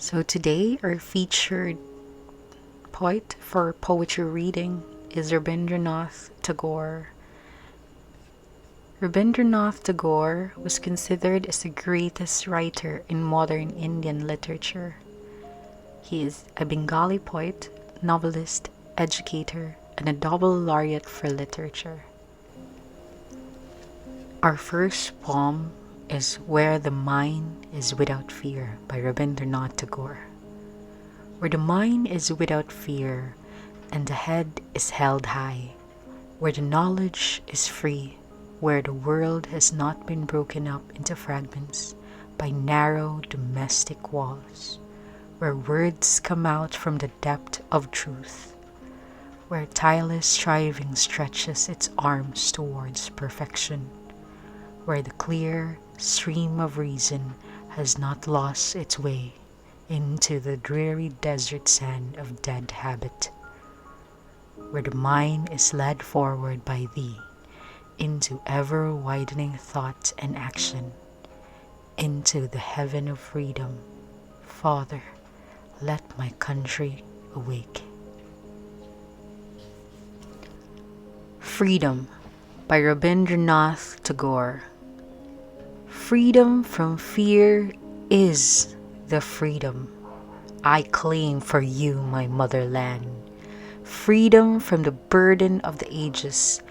So today our featured poet for poetry reading is Rabindranath Tagore. Rabindranath Tagore was considered as the greatest writer in modern Indian literature. He is a Bengali poet, novelist, educator, and a double laureate for literature. Our first poem is Where the Mind is Without Fear by Rabindranath Tagore. Where the mind is without fear and the head is held high, where the knowledge is free, where the world has not been broken up into fragments by narrow domestic walls, where words come out from the depth of truth, where tireless striving stretches its arms towards perfection, where the clear stream of reason has not lost its way into the dreary desert sand of dead habit, where the mind is led forward by thee into ever-widening thought and action, into the heaven of freedom. Father, let my country awake. Freedom by Rabindranath Tagore. Freedom from fear is the freedom I claim for you, my motherland. Freedom from the burden of the ages,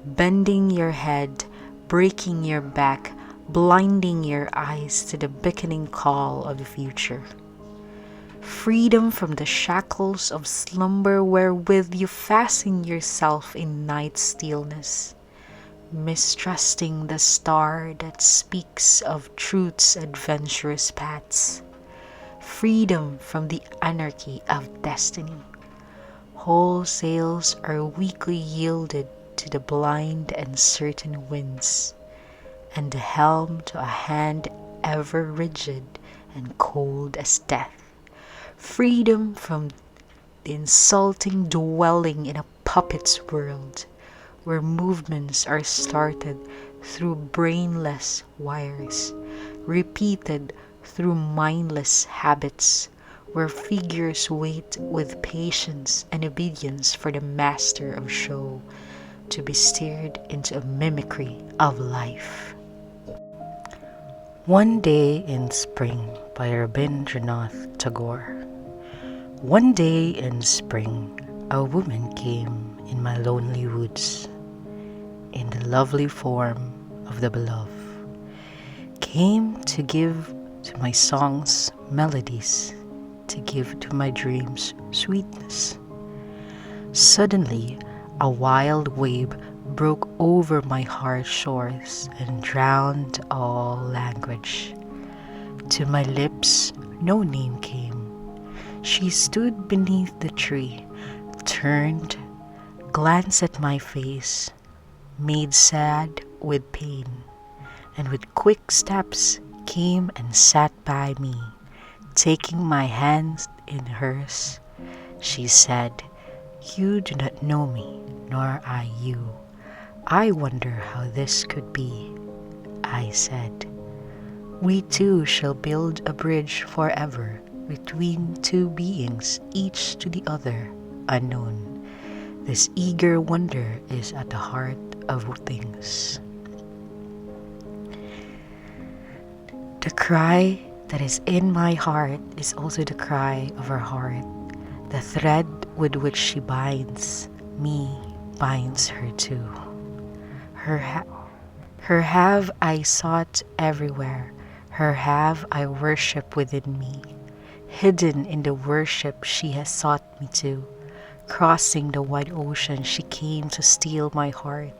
bending your head, breaking your back, blinding your eyes to the beckoning call of the future. Freedom from the shackles of slumber wherewith you fasten yourself in night's stillness, mistrusting the star that speaks of truth's adventurous paths. Freedom from the anarchy of destiny. Whole sails are weakly yielded to the blind and certain winds, and the helm to a hand ever rigid and cold as death. Freedom from the insulting dwelling in a puppet's world, where movements are started through brainless wires, repeated through mindless habits, where figures wait with patience and obedience for the master of show to be steered into a mimicry of life. One Day in Spring by Rabindranath Tagore. One day in spring, a woman came in my lonely woods, in the lovely form of the beloved, came to give to my songs melodies, to give to my dreams sweetness. Suddenly, a wild wave broke over my heart's shores and drowned all language. To my lips no name came. She stood beneath the tree, turned, glanced at my face, made sad with pain, and with quick steps came and sat by me. Taking my hand in hers, she said, "You do not know me, nor I you. I wonder how this could be." I said, "We two shall build a bridge forever between two beings, each to the other unknown. This eager wonder is at the heart of things." The cry that is in my heart is also the cry of her heart. The thread with which she binds me binds her too. Her have I sought everywhere. Her have I worship within me. Hidden in the worship she has sought me to. Crossing the wide ocean, she came to steal my heart.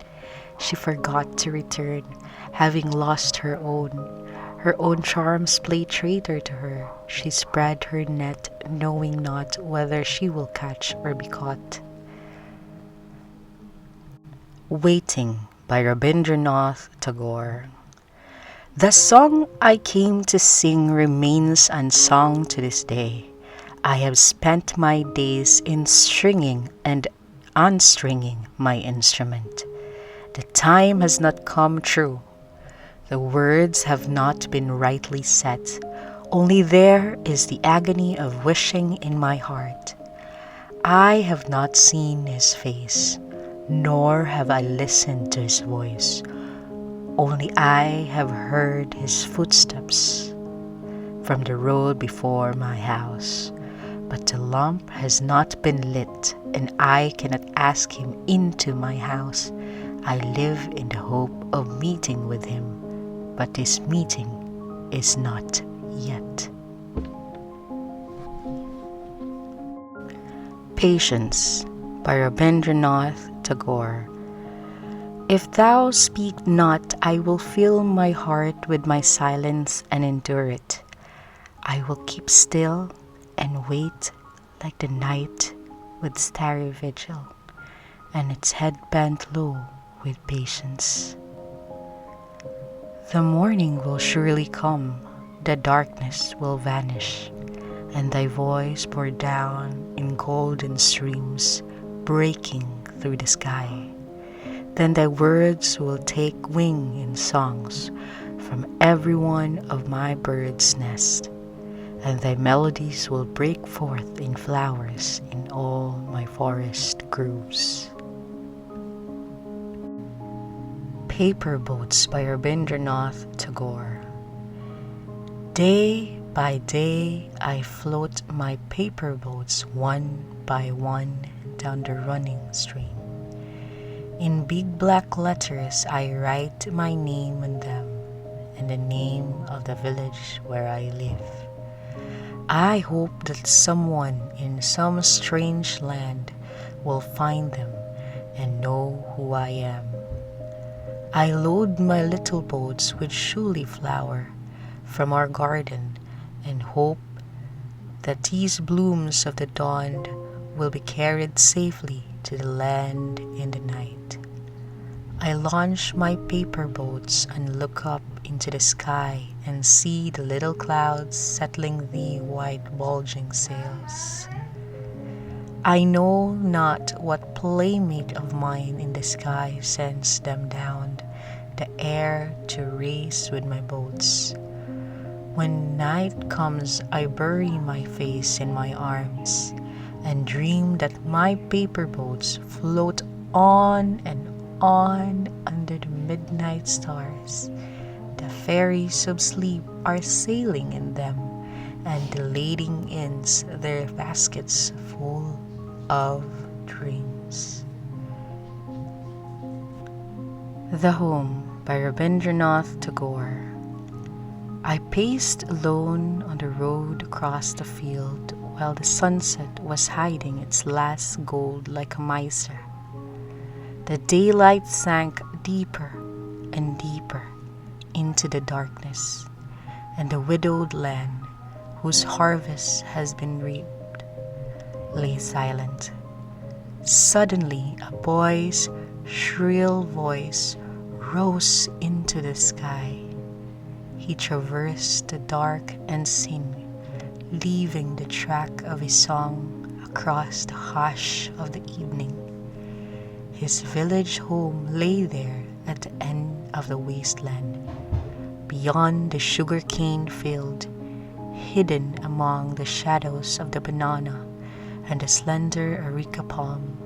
She forgot to return, having lost her own. Her own charms play traitor to her. She spread her net, knowing not whether she will catch or be caught. Waiting by Rabindranath Tagore. The song I came to sing remains unsung to this day. I have spent my days in stringing and unstringing my instrument. The time has not come true. The words have not been rightly set. Only there is the agony of wishing in my heart. I have not seen his face, nor have I listened to his voice. Only I have heard his footsteps from the road before my house. But the lamp has not been lit, and I cannot ask him into my house. I live in the hope of meeting with him, but this meeting is not yet. Patience by Rabindranath Tagore. If thou speak not, I will fill my heart with my silence and endure it. I will keep still and wait like the night with starry vigil, and its head bent low with patience. The morning will surely come, the darkness will vanish, and thy voice pour down in golden streams, breaking through the sky. Then thy words will take wing in songs from every one of my bird's nest, and thy melodies will break forth in flowers in all my forest groves. Paper Boats by Rabindranath Tagore. Day by day I float my paper boats one by one down the running stream. In big black letters I write my name on them and the name of the village where I live. I hope that someone in some strange land will find them and know who I am. I load my little boats with showy flower from our garden and hope that these blooms of the dawn will be carried safely to the land in the night. I launch my paper boats and look up into the sky and see the little clouds settling the white bulging sails. I know not what playmate of mine in the sky sends them down the air to race with my boats. When night comes, I bury my face in my arms and dream that my paper boats float on and on under the midnight stars. The fairies of sleep are sailing in them, and the lading ends their baskets full of dreams. The Home by Rabindranath Tagore. I paced alone on the road across the field while the sunset was hiding its last gold like a miser. The daylight sank deeper and deeper into the darkness, and the widowed land, whose harvest has been reaped, lay silent. Suddenly a boy's shrill voice rose into the sky. He traversed the dark and sin, leaving the track of his song across the hush of the evening. His village home lay there at the end of the wasteland, beyond the sugarcane field, hidden among the shadows of the banana and the slender areca palm,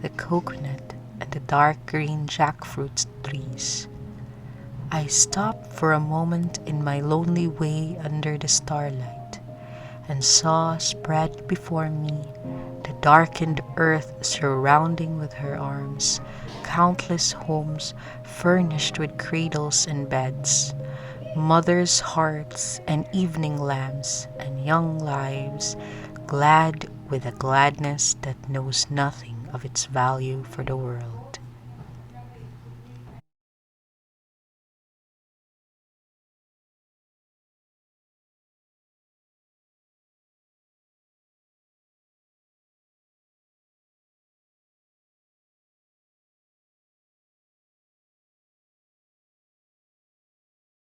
the coconut and the dark green jackfruit trees. I stopped for a moment in my lonely way under the starlight and saw spread before me the darkened earth surrounding with her arms countless homes furnished with cradles and beds, mothers' hearts and evening lamps, and young lives glad with a gladness that knows nothing of its value for the world.